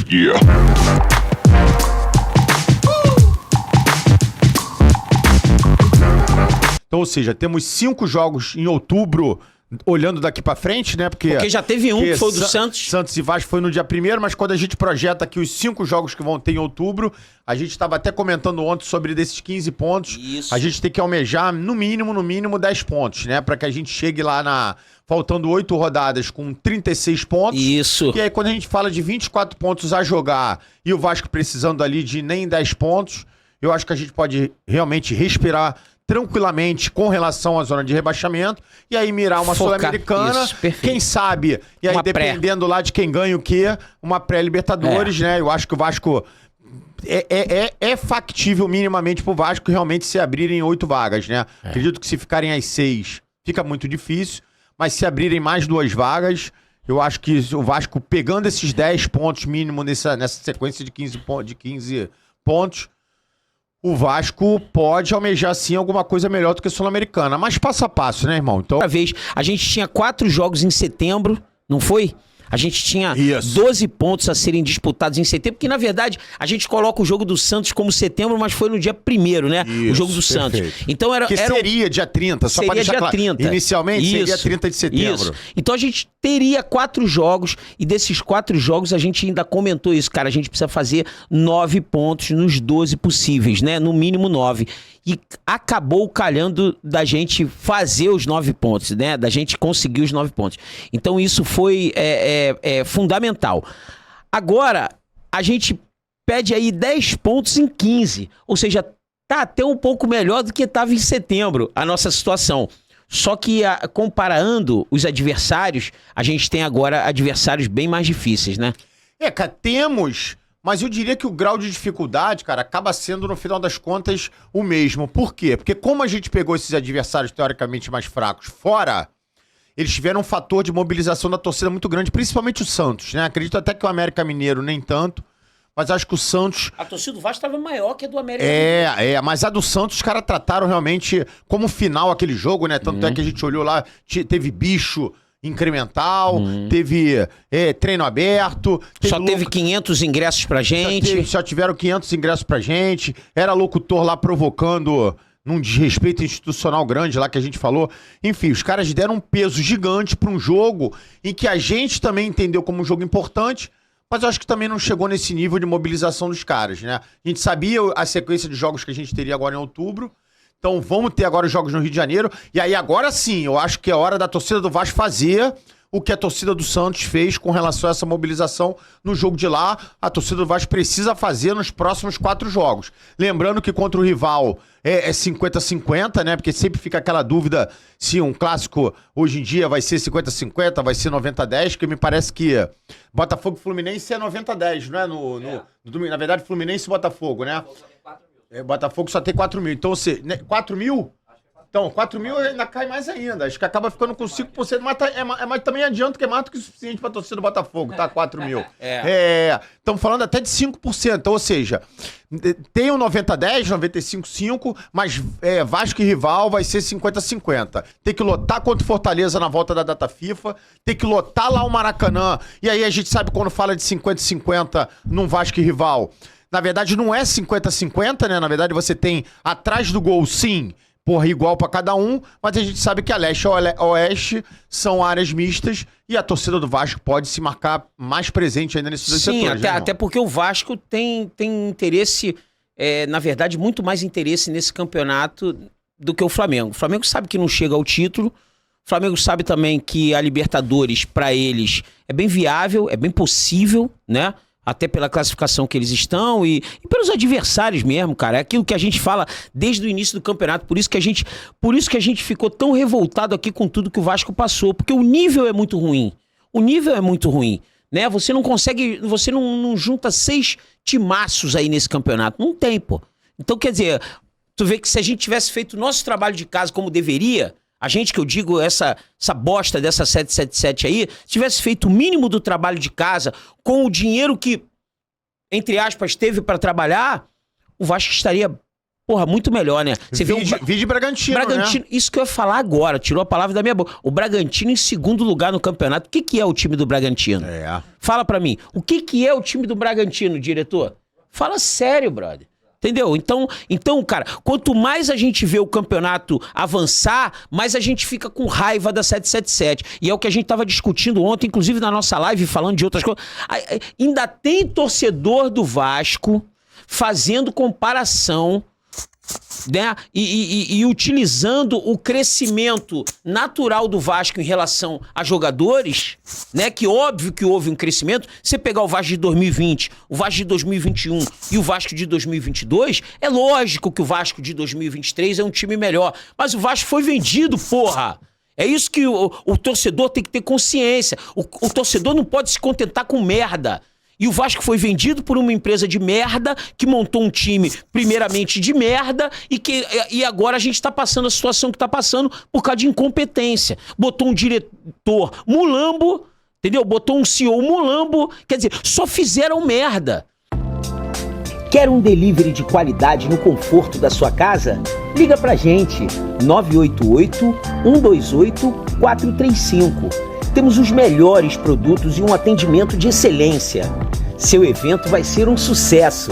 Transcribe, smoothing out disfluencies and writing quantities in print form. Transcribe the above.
Yeah. Então, ou seja, temos 5 jogos em outubro, olhando daqui pra frente, né? Porque já teve um, que foi o do Santos. Santos e Vasco foi no dia 1º, mas quando a gente projeta aqui os 5 jogos que vão ter em outubro, a gente estava até comentando ontem sobre desses 15 pontos. Isso. A gente tem que almejar, no mínimo, 10 pontos, né? Pra que a gente chegue lá faltando 8 rodadas com 36 pontos. Isso. E aí, quando a gente fala de 24 pontos a jogar e o Vasco precisando ali de nem 10 pontos, eu acho que a gente pode realmente respirar tranquilamente com relação à zona de rebaixamento e aí mirar uma Sul-Americana, quem sabe, e aí uma dependendo lá de quem ganha o quê, uma pré-Libertadores, né? Eu acho que o Vasco é factível minimamente pro Vasco realmente se abrirem 8 vagas, né? Acredito que se ficarem às 6 fica muito difícil, mas se abrirem mais 2 vagas, eu acho que o Vasco pegando esses 10 pontos mínimo nessa sequência de 15 pontos, o Vasco pode almejar, sim, alguma coisa melhor do que a Sul-Americana. Mas passo a passo, né, irmão? Então, outra vez, a gente tinha 4 jogos em setembro, não foi? A gente tinha Isso. 12 pontos a serem disputados em setembro, porque, na verdade, a gente coloca o jogo do Santos como setembro, mas foi no dia 1º, né? Isso, o jogo do perfeito. Santos. Então seria dia 30, só para deixar dia claro. 30. Inicialmente seria 30 de setembro. Isso. Então a gente teria 4 jogos, e desses 4 jogos a gente ainda comentou isso, cara, a gente precisa fazer 9 pontos nos 12 possíveis, né? No mínimo 9. E acabou calhando da gente fazer os 9 pontos, né? Da gente conseguir os 9 pontos. Então isso foi fundamental. Agora, a gente pede aí 10 pontos em 15. Ou seja, tá até um pouco melhor do que estava em setembro a nossa situação. Só que, comparando os adversários, a gente tem agora adversários bem mais difíceis, né? Cara, temos... Mas eu diria que o grau de dificuldade, cara, acaba sendo, no final das contas, o mesmo. Por quê? Porque como a gente pegou esses adversários teoricamente mais fracos fora, eles tiveram um fator de mobilização da torcida muito grande, principalmente o Santos, né? Acredito até que o América Mineiro nem tanto, mas acho que o Santos... A torcida do Vasco estava maior que a do América Mineiro. Mas a do Santos, os caras trataram realmente como final aquele jogo, né? Tanto é que a gente olhou lá, teve bicho... incremental, teve treino aberto. Teve 500 ingressos pra gente. Só tiveram 500 ingressos pra gente. Era locutor lá provocando num desrespeito institucional grande lá que a gente falou. Enfim, os caras deram um peso gigante pra um jogo em que a gente também entendeu como um jogo importante, mas eu acho que também não chegou nesse nível de mobilização dos caras, né? A gente sabia a sequência de jogos que a gente teria agora em outubro. Então vamos ter agora os jogos no Rio de Janeiro. E aí agora sim, eu acho que é hora da torcida do Vasco fazer o que a torcida do Santos fez com relação a essa mobilização no jogo de lá. A torcida do Vasco precisa fazer nos próximos 4 jogos. Lembrando que contra o rival é 50-50, né? Porque sempre fica aquela dúvida se um clássico hoje em dia vai ser 50-50, vai ser 90-10, que me parece que Botafogo e Fluminense é 90-10, não é? No domingo. Na verdade, Fluminense e Botafogo, né? Botafogo só tem 4 mil. Então, você... 4 mil? Então, 4 mil ainda cai mais ainda. Acho que acaba ficando com 5%, mas também adianta que é mais do que o suficiente pra torcida do Botafogo, tá? 4 mil. Estamos falando até de 5%. Então, ou seja, tem um 90-10, 95-5, mas Vasco e rival vai ser 50-50. Tem que lotar contra o Fortaleza na volta da data FIFA, tem que lotar lá o Maracanã. E aí a gente sabe quando fala de 50-50 num Vasco e rival. Na verdade, não é 50-50, né? Na verdade, você tem atrás do gol, sim, igual pra cada um, mas a gente sabe que a leste e oeste são áreas mistas e a torcida do Vasco pode se marcar mais presente ainda nesses dois setores. Sim, até porque o Vasco tem interesse, na verdade, muito mais interesse nesse campeonato do que o Flamengo. O Flamengo sabe que não chega ao título, o Flamengo sabe também que a Libertadores, pra eles, é bem viável, é bem possível, né? Até pela classificação que eles estão e pelos adversários mesmo, cara. É aquilo que a gente fala desde o início do campeonato. Por isso que a gente ficou tão revoltado aqui com tudo que o Vasco passou. Porque o nível é muito ruim. O nível é muito ruim, né? Você não consegue... Você não junta 6 timaços aí nesse campeonato. Não tem, pô. Então, quer dizer, tu vê que se a gente tivesse feito o nosso trabalho de casa como deveria... A gente, que eu digo, essa bosta dessa 777 aí, tivesse feito o mínimo do trabalho de casa, com o dinheiro que, entre aspas, teve para trabalhar, o Vasco estaria porra, muito melhor, né? Você vê Vide Bragantino, Bragantino, né? isso que eu ia falar agora, tirou a palavra da minha boca. O Bragantino em segundo lugar no campeonato. O que é o time do Bragantino? Fala pra mim, o que é o time do Bragantino, diretor? Fala sério, brother. Entendeu? Então, cara, quanto mais a gente vê o campeonato avançar, mais a gente fica com raiva da 777. E é o que a gente tava discutindo ontem, inclusive na nossa live, falando de outras coisas. Ainda tem torcedor do Vasco fazendo comparação, né? E utilizando o crescimento natural do Vasco em relação a jogadores, né? Que óbvio que houve um crescimento. Você pegar o Vasco de 2020, o Vasco de 2021 e o Vasco de 2022, é lógico que o Vasco de 2023 é um time melhor. Mas o Vasco foi vendido, porra! É isso que o torcedor tem que ter consciência. O torcedor não pode se contentar com merda. E o Vasco foi vendido por uma empresa de merda, que montou um time, primeiramente, de merda, e agora a gente tá passando a situação que tá passando por causa de incompetência. Botou um diretor mulambo, entendeu? Botou um CEO mulambo, quer dizer, só fizeram merda. Quer um delivery de qualidade no conforto da sua casa? Liga pra gente, 988-128-435. Temos os melhores produtos e um atendimento de excelência. Seu evento vai ser um sucesso.